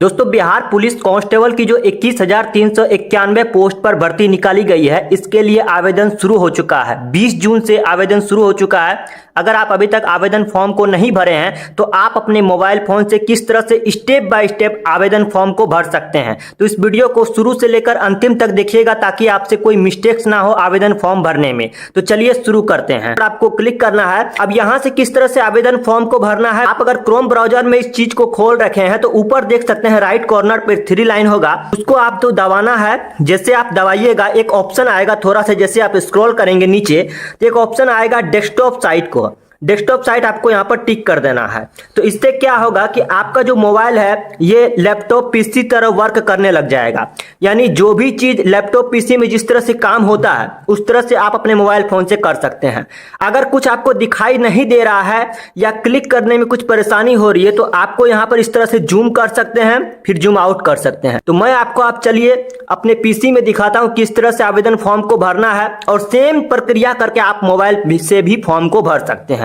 दोस्तों Bihar police constable की जो 21,391 पोस्ट पर भर्ती निकाली गई है, इसके लिए आवेदन शुरू हो चुका है। 20 जून से आवेदन शुरू हो चुका है। अगर आप अभी तक आवेदन फॉर्म को नहीं भरे हैं तो आप अपने मोबाइल फोन से किस तरह से स्टेप बाय स्टेप आवेदन फॉर्म को भर सकते हैं, तो इस वीडियो को शुरू से लेकर अंतिम तक देखिएगा ताकि आपसे कोई मिस्टेक्स ना हो आवेदन फॉर्म भरने में। तो चलिए शुरू करते हैं। आपको क्लिक करना है। अब यहाँ से किस तरह से आवेदन फॉर्म को भरना है, आप अगर क्रोम ब्राउजर में इस चीज को खोल रखे हैं तो ऊपर देख सकते हैं राइट कॉर्नर पे 3 लाइन होगा, उसको आप तो दबाना है। जैसे आप दबाइएगा एक ऑप्शन आएगा, थोड़ा सा जैसे आप स्क्रॉल करेंगे नीचे तो एक ऑप्शन आएगा डेस्कटॉप साइट को। डेस्कटॉप साइट आपको यहाँ पर टिक कर देना है। तो इससे क्या होगा कि आपका जो मोबाइल है ये लैपटॉप पीसी तरह वर्क करने लग जाएगा। यानी जो भी चीज लैपटॉप पीसी में जिस तरह से काम होता है उस तरह से आप अपने मोबाइल फोन से कर सकते हैं। अगर कुछ आपको दिखाई नहीं दे रहा है या क्लिक करने में कुछ परेशानी हो रही है तो आपको यहाँ पर इस तरह से जूम कर सकते हैं, फिर जूम आउट कर सकते हैं। तो मैं आपको आप चलिए अपने पीसी में दिखाता हूँ किस तरह से आवेदन फॉर्म को भरना है, और सेम प्रक्रिया करके आप मोबाइल से भी फॉर्म को भर सकते हैं।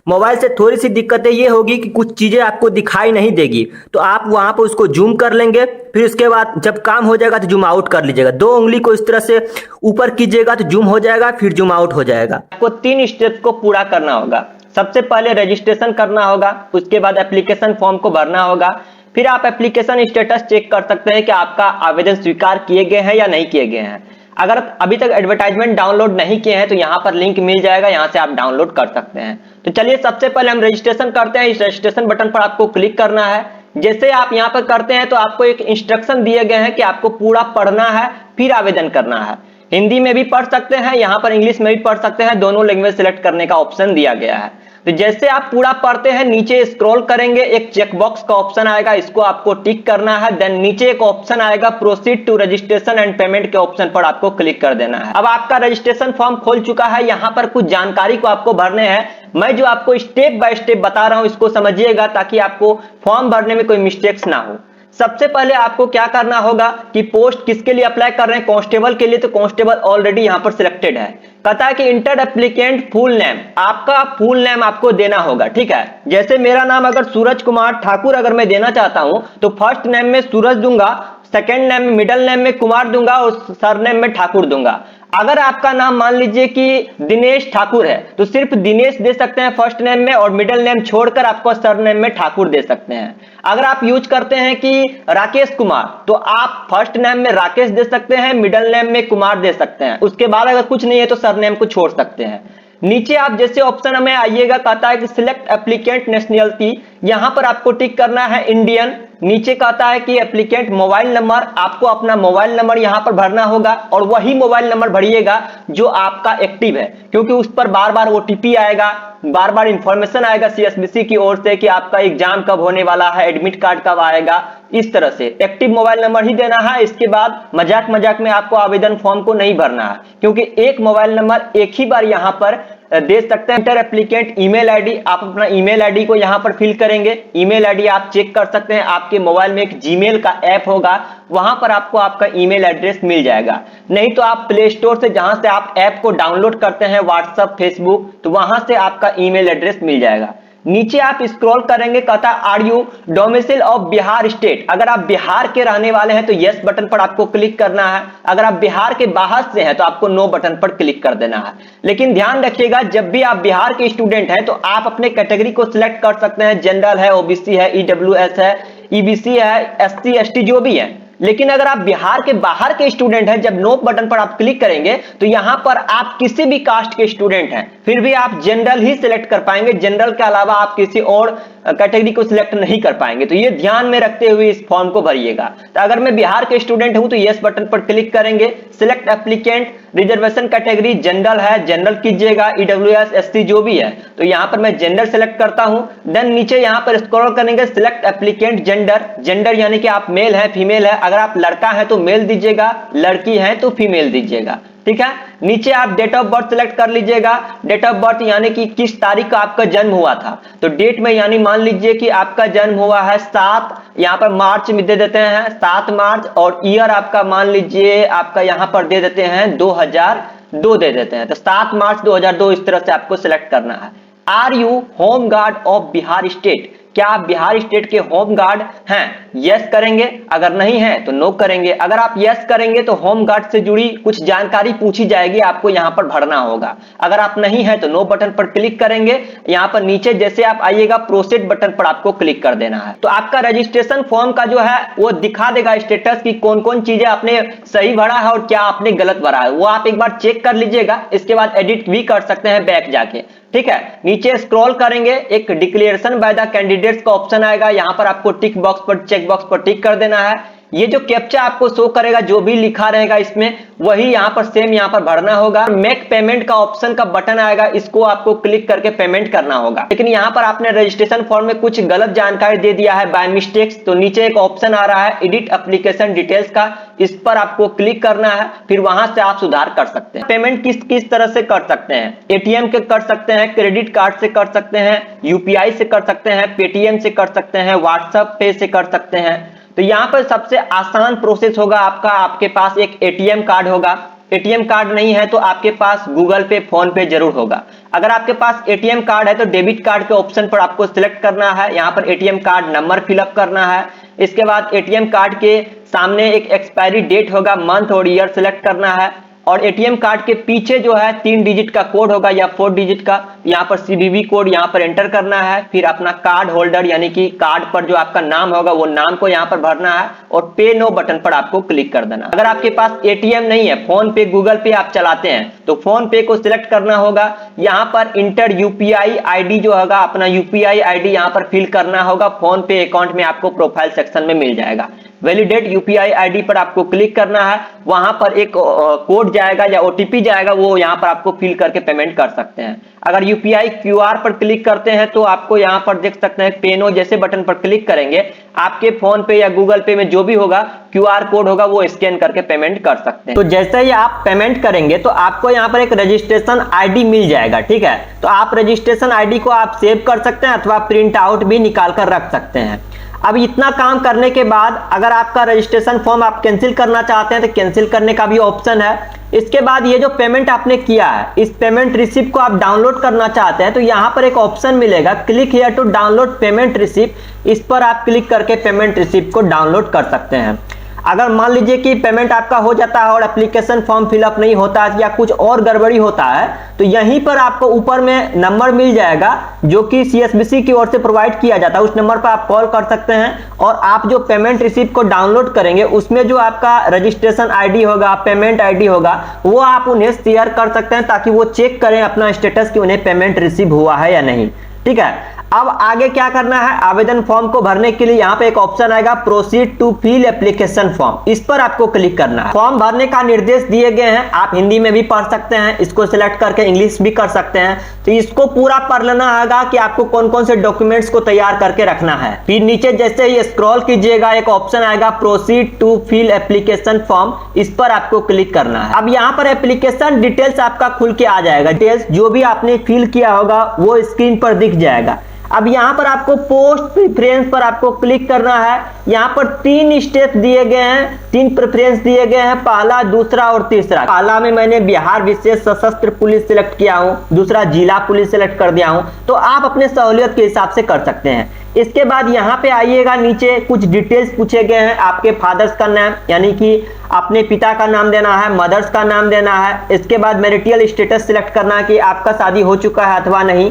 मोबाइल से थोड़ी सी दिक्कतें ये होगी कि कुछ चीजें आपको दिखाई नहीं देगी, तो आप वहां पर उसको जूम कर लेंगे, फिर उसके बाद जब काम हो जाएगा तो जूम आउट कर लीजिएगा। 2 उंगली को इस तरह से ऊपर कीजिएगा तो जूम हो जाएगा, फिर जूम आउट हो जाएगा। आपको 3 स्टेप्स को पूरा करना होगा। सबसे पहले रजिस्ट्रेशन करना होगा, उसके बाद एप्लीकेशन फॉर्म को भरना होगा, फिर आप एप्लीकेशन स्टेटस चेक कर सकते हैं कि आपका आवेदन स्वीकार किए गए हैं या नहीं किए गए हैं। अगर अभी तक एडवर्टाइजमेंट डाउनलोड नहीं किए हैं तो यहाँ पर लिंक मिल जाएगा, यहाँ से आप डाउनलोड कर सकते हैं। तो चलिए सबसे पहले हम रजिस्ट्रेशन करते हैं। इस रजिस्ट्रेशन बटन पर आपको क्लिक करना है। जैसे आप यहाँ पर करते हैं तो आपको एक इंस्ट्रक्शन दिए गए हैं कि आपको पूरा पढ़ना है फिर आवेदन करना है। हिंदी में भी पढ़ सकते हैं, यहाँ पर इंग्लिश में भी पढ़ सकते हैं, दोनों लैंग्वेज सिलेक्ट करने का ऑप्शन दिया गया है। तो जैसे आप पूरा पढ़ते हैं नीचे स्क्रॉल करेंगे, एक चेकबॉक्स का ऑप्शन आएगा, इसको आपको टिक करना है। देन नीचे एक ऑप्शन आएगा proceed to registration and payment के ऑप्शन पर आपको क्लिक कर देना है। अब आपका रजिस्ट्रेशन फॉर्म खोल चुका है। यहाँ पर कुछ जानकारी को आपको भरने हैं। मैं जो आपको स्टेप बाय स्टेप बता रहा हूं इसको समझिएगा ताकि आपको फॉर्म भरने में कोई मिस्टेक्स ना हो। सबसे पहले आपको क्या करना होगा कि पोस्ट किसके लिए अप्लाई कर रहे हैं, कांस्टेबल के लिए, तो कांस्टेबल ऑलरेडी यहां पर सिलेक्टेड है। कहता है कि इंटर एप्लीकेंट फुल नेम, आपका फुल नेम आपको देना होगा, ठीक है। जैसे मेरा नाम अगर सूरज कुमार ठाकुर अगर मैं देना चाहता हूं तो फर्स्ट नेम में सूरज दूंगा, सेकंड नेम में मिडिल नेम में कुमार दूंगा और सरनेम में ठाकुर दूंगा। अगर आपका नाम मान लीजिए कि दिनेश ठाकुर है तो सिर्फ दिनेश दे सकते हैं फर्स्ट नेम में, और मिडिल नेम छोड़कर आपको सरनेम में ठाकुर दे सकते हैं। अगर आप यूज करते हैं कि राकेश कुमार तो आप फर्स्ट नेम में राकेश दे सकते हैं, मिडिल नेम में कुमार दे सकते हैं। उसके बाद अगर कुछ नहीं है तो सरनेम को छोड़ सकते हैं। नीचे आप जैसे ऑप्शन में आइएगा, कहता है कि सिलेक्ट एप्लीकेंट नेशनलिटी, यहां पर आपको टिक करना है इंडियन। नीचे कहता है कि एप्लीकेंट मोबाइल नंबर, आपको अपना मोबाइल नंबर यहां पर भरना होगा, और वही मोबाइल नंबर भरिएगा जो आपका एक्टिव है, क्योंकि उस पर बार बार ओटीपी आएगा, बार बार इंफॉर्मेशन आएगा सीएसबीसी की ओर से कि आपका एग्जाम कब होने वाला है, एडमिट कार्ड कब आएगा। इस तरह से एक्टिव मोबाइल नंबर ही देना है। इसके बाद मजाक मजाक में आपको आवेदन फॉर्म को नहीं भरना है, क्योंकि एक मोबाइल नंबर एक ही बार यहां पर दे सकते हैं। इंटर एप्लीकेंट ईमेल आईडी, आप अपना ईमेल आईडी को यहां पर फिल करेंगे। ईमेल आईडी आप चेक कर सकते हैं, आपके मोबाइल में एक जीमेल का ऐप होगा, वहां पर आपको आपका ईमेल एड्रेस मिल जाएगा। नहीं तो आप प्ले स्टोर से जहां से आप ऐप को डाउनलोड करते हैं व्हाट्सएप फेसबुक, तो वहां से आपका ईमेल एड्रेस मिल जाएगा। नीचे आप स्क्रॉल करेंगे, कहता are you domicile of Bihar state, अगर आप बिहार के रहने वाले हैं तो यस बटन पर आपको क्लिक करना है। अगर आप बिहार के बाहर से हैं तो आपको नो बटन पर क्लिक कर देना है। लेकिन ध्यान रखिएगा जब भी आप बिहार के स्टूडेंट हैं तो आप अपने कैटेगरी को सिलेक्ट कर सकते हैं, जनरल है, ओबीसी है, ईडब्ल्यूएस है, ईबीसी है, एससी एसटी जो भी है। लेकिन अगर आप बिहार के बाहर के स्टूडेंट हैं, जब नो बटन पर आप क्लिक करेंगे तो यहां पर आप किसी भी कास्ट के स्टूडेंट हैं फिर भी आप जनरल ही सिलेक्ट कर पाएंगे। जनरल के अलावा आप किसी और कैटेगरी को सिलेक्ट नहीं कर पाएंगे। तो ये ध्यान में रखते हुए इस फॉर्म को भरिएगा। तो अगर मैं बिहार के स्टूडेंट हूं तो यस बटन पर क्लिक करेंगे। Select applicant, reservation category general है, जनरल कीजिएगा, ईडब्ल्यूएस एससी जो भी है, तो यहां पर मैं जनरल सिलेक्ट करता हूं। देन नीचे यहां पर स्क्रॉल करेंगे, सिलेक्ट एप्लीकेंट जेंडर, जेंडर यानी कि आप मेल है फीमेल है। अगर आप लड़का है तो मेल दीजिएगा, लड़की है तो फीमेल दीजिएगा, ठीक है। नीचे आप डेट ऑफ बर्थ सिलेक्ट कर लीजिएगा। डेट ऑफ बर्थ यानी कि किस तारीख का आपका जन्म हुआ था, तो डेट में यानी मान लीजिए कि आपका जन्म हुआ है 7, यहाँ पर मार्च में दे देते हैं 7 मार्च, और ईयर आपका मान लीजिए आपका यहाँ पर दे देते हैं 2002 दे देते हैं, तो 7 मार्च 2002 इस तरह से आपको सिलेक्ट करना है। Are you home guard of Bihar state, क्या आप बिहार स्टेट के होम गार्ड हैं? यस करेंगे, अगर नहीं है तो नो करेंगे। अगर आप यस करेंगे तो होम गार्ड से जुड़ी कुछ जानकारी पूछी जाएगी, आपको यहां पर भरना होगा। अगर आप नहीं है तो नो बटन पर क्लिक करेंगे। यहां पर नीचे जैसे आप आइएगा प्रोसीड बटन पर आपको क्लिक कर देना है। तो आपका रजिस्ट्रेशन फॉर्म का जो है वो दिखा देगा स्टेटस की कौन कौन चीजें आपने सही भरा है और क्या आपने गलत भरा है, वो आप एक बार चेक कर लीजिएगा। इसके बाद एडिट भी कर सकते हैं बैक जाके, ठीक है। नीचे स्क्रॉल करेंगे, एक डिक्लेरेशन बाय द कैंडिडेट्स का ऑप्शन आएगा, यहां पर आपको टिक बॉक्स पर चेक बॉक्स पर टिक कर देना है। ये जो कैप्चा आपको शो करेगा, जो भी लिखा रहेगा इसमें वही यहां पर सेम यहां पर भरना होगा। मेक पेमेंट का ऑप्शन का बटन आएगा, इसको आपको क्लिक करके पेमेंट करना होगा। लेकिन यहां पर आपने रजिस्ट्रेशन फॉर्म में कुछ गलत जानकारी दे दिया है बाय मिस्टेक्स, तो नीचे एक ऑप्शन आ रहा है एडिट एप्लीकेशन डिटेल्स का, इस पर आपको क्लिक करना है, फिर वहां से आप सुधार कर सकते हैं। पेमेंट किस किस तरह से कर सकते हैं? एटीएम के कर सकते हैं, क्रेडिट कार्ड से कर सकते हैं, यूपीआई से कर सकते हैं, पेटीएम से कर सकते हैं, व्हाट्सएप पे से कर सकते हैं। तो यहां पर सबसे आसान प्रोसेस होगा आपका, आपके पास एक एटीएम कार्ड होगा। एटीएम कार्ड नहीं है तो आपके पास गूगल पे, फोन पे जरूर होगा। अगर आपके पास एटीएम कार्ड है तो डेबिट कार्ड के ऑप्शन पर आपको सिलेक्ट करना है, यहां पर एटीएम कार्ड नंबर फिलअप करना है। इसके बाद एटीएम कार्ड के सामने एक एक्सपायरी डेट होगा, मंथ और ईयर सिलेक्ट करना है। और एटीएम कार्ड के पीछे जो है 3 डिजिट का कोड होगा या 4 डिजिट का, यहाँ पर सीवीवी कोड यहाँ पर एंटर करना है। फिर अपना कार्ड होल्डर यानी कि कार्ड पर जो आपका नाम होगा वो नाम को यहाँ पर भरना है और पे नो बटन पर आपको क्लिक कर देना। अगर आपके पास एटीएम नहीं है, फोन पे गूगल पे आप चलाते हैं तो फोन पे को सिलेक्ट करना होगा। यहाँ पर इंटर यूपीआई आईडी जो होगा, अपना यूपीआई आईडी यहाँ पर फिल करना होगा। फोन पे अकाउंट में आपको प्रोफाइल सेक्शन में मिल जाएगा। वैलिडेट यूपीआई आईडी पर आपको क्लिक करना है, वहां पर एक कोड जाएगा या ओटीपी जाएगा, वो यहां पर आपको फिल करके पेमेंट कर सकते हैं। अगर यूपीआई क्यूआर पर क्लिक करते हैं तो आपको यहां पर देख सकते हैं पेनो जैसे बटन पर क्लिक करेंगे, आपके फोन पे या गूगल पे में जो भी होगा क्यूआर कोड होगा वो स्कैन करके पेमेंट कर सकते हैं। तो जैसे ही आप पेमेंट करेंगे तो आपको यहाँ पर एक रजिस्ट्रेशन आईडी मिल जाएगा, ठीक है। तो आप रजिस्ट्रेशन आईडी को आप सेव कर सकते हैं अथवा प्रिंट आउट भी निकाल कर रख सकते हैं। अब इतना काम करने के बाद अगर आपका रजिस्ट्रेशन फॉर्म आप कैंसिल करना चाहते हैं तो कैंसिल करने का भी ऑप्शन है। इसके बाद ये जो पेमेंट आपने किया है, इस पेमेंट रिसिप्ट को आप डाउनलोड करना चाहते हैं तो यहाँ पर एक ऑप्शन मिलेगा, click here to download payment receipt. इस पर आप क्लिक करके पेमेंट रिसिप्ट को डाउनलोड कर सकते हैं। अगर मान लीजिए कि पेमेंट आपका हो जाता है और एप्लीकेशन फॉर्म फिलअप नहीं होता है या कुछ और गड़बड़ी होता है तो यहीं पर आपको ऊपर में नंबर मिल जाएगा जो कि सीएसबीसी की ओर से प्रोवाइड किया जाता है। उस नंबर पर आप कॉल कर सकते हैं और आप जो पेमेंट रिसिप्ट को डाउनलोड करेंगे उसमें जो आपका रजिस्ट्रेशन आईडी होगा, पेमेंट आईडी होगा, वो आप उन्हें शेयर कर सकते हैं ताकि वो चेक करें अपना स्टेटस कि उन्हें पेमेंट रिसीव हुआ है या नहीं, ठीक है। अब आगे क्या करना है, आवेदन फॉर्म को भरने के लिए यहाँ पे एक ऑप्शन आएगा proceed to fill application form, इस पर आपको क्लिक करना है। फॉर्म भरने का निर्देश दिए गए हैं, आप हिंदी में भी पढ़ सकते हैं, इसको सिलेक्ट करके इंग्लिश भी कर सकते हैं। तो इसको पूरा पढ़ लेना होगा कि आपको कौन कौन से डॉक्यूमेंट्स को तैयार करके रखना है। फिर नीचे जैसे ही स्क्रॉल कीजिएगा एक ऑप्शन आएगा proceed to fill application form, इस पर आपको क्लिक करना है। अब यहाँ पर एप्लीकेशन डिटेल्स आपका खुल के आ जाएगा, डिटेल्स जो भी आपने फिल किया होगा वो स्क्रीन पर दिख जाएगा। अब यहाँ पर आपको पोस्ट प्रेफरेंस पर आपको क्लिक करना है। यहाँ पर 3 स्टेप दिए गए हैं, 3 प्रेफरेंस दिए गए हैं, पहला, दूसरा और तीसरा। पहला में मैंने बिहार विशेष सशस्त्र पुलिस सिलेक्ट किया हूँ, दूसरा जिला पुलिस सिलेक्ट कर दिया हूँ। तो आप अपने सहूलियत के हिसाब से कर सकते हैं। इसके बाद यहाँ पे आइएगा, नीचे कुछ डिटेल्स पूछे गए हैं, आपके फादर्स का नाम यानी कि अपने पिता का नाम देना है, मदर्स का नाम देना है। इसके बाद मैरिटल स्टेटस सिलेक्ट करना है कि आपका शादी हो चुका है अथवा नहीं।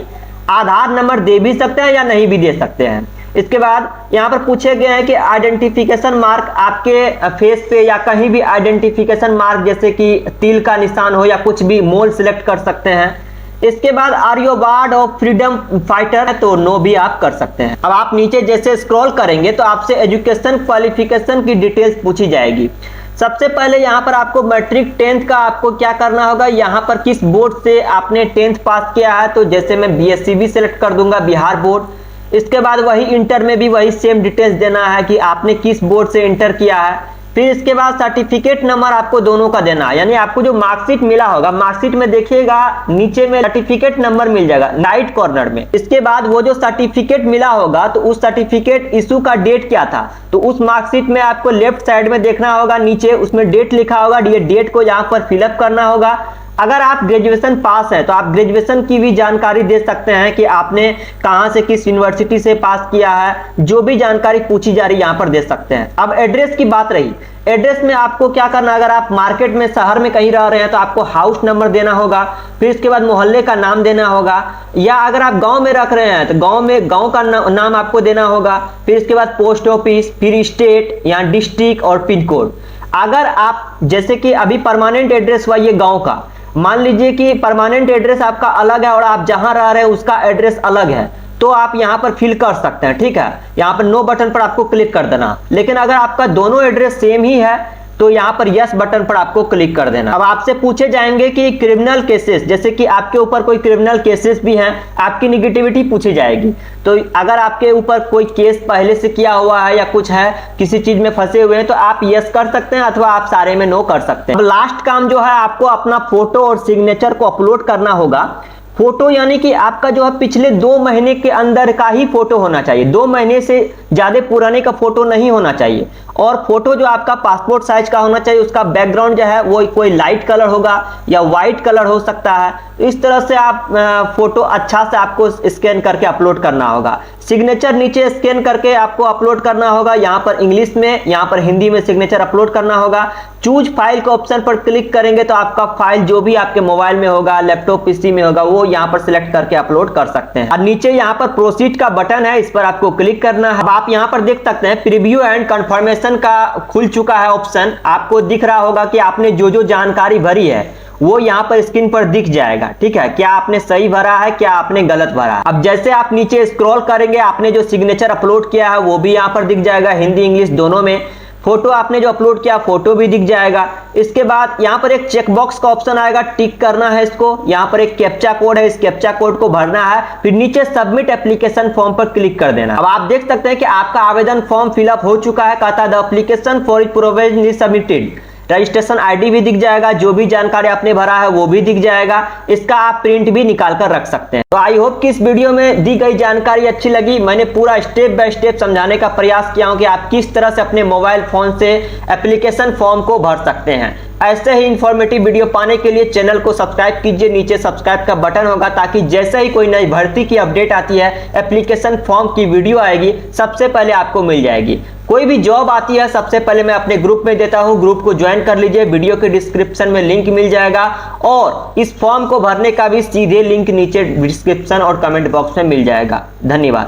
आधार नंबर दे भी सकते हैं या नहीं भी दे सकते हैं। इसके बाद यहाँ पर पूछे गए हैं कि आइडेंटिफिकेशन मार्क आपके फेस पे या कहीं भी आइडेंटिफिकेशन मार्क जैसे कि तिल का निशान हो या कुछ भी मोल सिलेक्ट कर सकते हैं। इसके बाद are you ward of freedom fighter, तो नो भी आप कर सकते हैं। अब आप नीचे जैसे स्क्रॉल करेंगे तो आपसे एजुकेशन क्वालिफिकेशन की डिटेल्स पूछी जाएगी। सबसे पहले यहाँ पर आपको मैट्रिक 10th का आपको क्या करना होगा, यहाँ पर किस बोर्ड से आपने 10th पास किया है, तो जैसे मैं बीएससीबी सेलेक्ट कर दूंगा, बिहार बोर्ड। इसके बाद वही इंटर में भी वही सेम डिटेल्स देना है कि आपने किस बोर्ड से इंटर किया है। फिर इसके बाद सर्टिफिकेट नंबर आपको दोनों का देना है, यानी आपको जो मार्कशीट मिला होगा, मार्कशीट में देखिएगा नीचे में सर्टिफिकेट नंबर मिल जाएगा राइट कॉर्नर में। इसके बाद वो जो सर्टिफिकेट मिला होगा तो उस सर्टिफिकेट इशू का डेट क्या था, तो उस मार्कशीट में आपको लेफ्ट साइड में देखना होगा, नीचे उसमें डेट लिखा होगा, ये डेट को यहाँ पर फिलअप करना होगा। अगर आप ग्रेजुएशन पास है तो आप ग्रेजुएशन की भी जानकारी दे सकते हैं कि आपने कहां से, किस यूनिवर्सिटी से पास किया है, जो भी जानकारी पूछी जा रही है यहां पर दे सकते हैं। अब एड्रेस की बात रही, एड्रेस में आपको क्या करना, अगर आप मार्केट में, शहर में कहीं रह रहे हैं तो आपको हाउस नंबर देना होगा, फिर इसके बाद मोहल्ले का नाम देना होगा, या अगर आप गांव में रख रहे हैं तो गांव में गांव का नाम आपको देना होगा, फिर इसके बाद पोस्ट ऑफिस, फिर स्टेट या डिस्ट्रिक्ट और पिन कोड। अगर आप जैसे कि अभी परमानेंट एड्रेस हुआ ये गांव का, मान लीजिए कि परमानेंट एड्रेस आपका अलग है और आप जहां रह रहे हैं उसका एड्रेस अलग है, तो आप यहां पर फिल कर सकते हैं, ठीक है। यहां पर नो बटन पर आपको क्लिक कर देना। लेकिन अगर आपका दोनों एड्रेस सेम ही है तो यहां पर यस बटन पर आपको क्लिक कर देना। अब आपसे पूछे जाएंगे कि क्रिमिनल केसेस, जैसे कि आपके ऊपर कोई क्रिमिनल केसेस भी हैं, आपकी निगेटिविटी पूछी जाएगी। तो अगर आपके ऊपर कोई केस पहले से किया हुआ है या कुछ है, किसी चीज में फंसे हुए हैं, तो आप यस कर सकते हैं अथवा आप सारे में नो कर सकते हैं। अब लास्ट काम जो है, आपको अपना फोटो और सिग्नेचर को अपलोड करना होगा। फोटो यानी कि आपका जो है पिछले 2 महीने के अंदर का ही फोटो होना चाहिए, 2 महीने से ज्यादा पुराने का फोटो नहीं होना चाहिए। और फोटो जो आपका पासपोर्ट साइज का होना चाहिए, उसका बैकग्राउंड जो है वो कोई लाइट कलर होगा या व्हाइट कलर हो सकता है। इस तरह से आप फोटो अच्छा से आपको स्कैन करके अपलोड करना होगा। सिग्नेचर नीचे स्कैन करके आपको अपलोड करना होगा, यहाँ पर इंग्लिश में, यहाँ पर हिंदी में सिग्नेचर अपलोड करना होगा। चूज फाइल के ऑप्शन पर क्लिक करेंगे तो आपका फाइल जो भी आपके मोबाइल में होगा, लैपटॉप पीसी में होगा, वो यहाँ पर सिलेक्ट करके अपलोड कर सकते हैं। और नीचे यहाँ पर प्रोसीड का बटन है, इस पर आपको क्लिक करना है। अब आप यहाँ पर देख सकते हैं प्रीव्यू एंड कंफर्मेशन का खुल चुका है ऑप्शन। आपको दिख रहा होगा कि आपने जो जो जानकारी भरी है वो यहाँ पर स्क्रीन पर दिख जाएगा, ठीक है। क्या आपने सही भरा है, क्या आपने गलत भरा है। अब जैसे आप नीचे स्क्रॉल करेंगे, आपने जो सिग्नेचर अपलोड किया है वो भी यहाँ पर दिख जाएगा, हिंदी इंग्लिश दोनों में। फोटो आपने जो अपलोड किया, फोटो भी दिख जाएगा। इसके बाद यहाँ पर एक चेकबॉक्स का ऑप्शन आएगा, टिक करना है इसको। यहाँ पर एक कैप्चा कोड है, इस कैप्चा कोड को भरना है, फिर नीचे सबमिट एप्लीकेशन फॉर्म पर क्लिक कर देना। अब आप देख सकते हैं कि आपका आवेदन फॉर्म फिलअप हो चुका है। कहता है the application for provisionally submitted. Registration ID भी दिख जाएगा, जो भी जानकारी आपने भरा है वो भी दिख जाएगा। इसका आप प्रिंट भी निकाल कर रख सकते हैं। तो आई होप कि इस वीडियो में दी गई जानकारी अच्छी लगी। मैंने पूरा स्टेप बाय स्टेप समझाने का प्रयास किया हूं कि आप किस तरह से अपने मोबाइल फोन से एप्लीकेशन फॉर्म को भर सकते हैं। ऐसे ही इंफॉर्मेटिव वीडियो पाने के लिए चैनल को सब्सक्राइब कीजिए, नीचे सब्सक्राइब का बटन होगा, ताकि जैसे ही कोई नई भर्ती की अपडेट आती है, एप्लीकेशन फॉर्म की वीडियो आएगी, सबसे पहले आपको मिल जाएगी। कोई भी जॉब आती है सबसे पहले मैं अपने ग्रुप में देता हूं, ग्रुप को ज्वाइन कर लीजिए, वीडियो के डिस्क्रिप्शन में लिंक मिल जाएगा। और इस फॉर्म को भरने का भी सीधे लिंक नीचे डिस्क्रिप्शन और कमेंट बॉक्स में मिल जाएगा। धन्यवाद।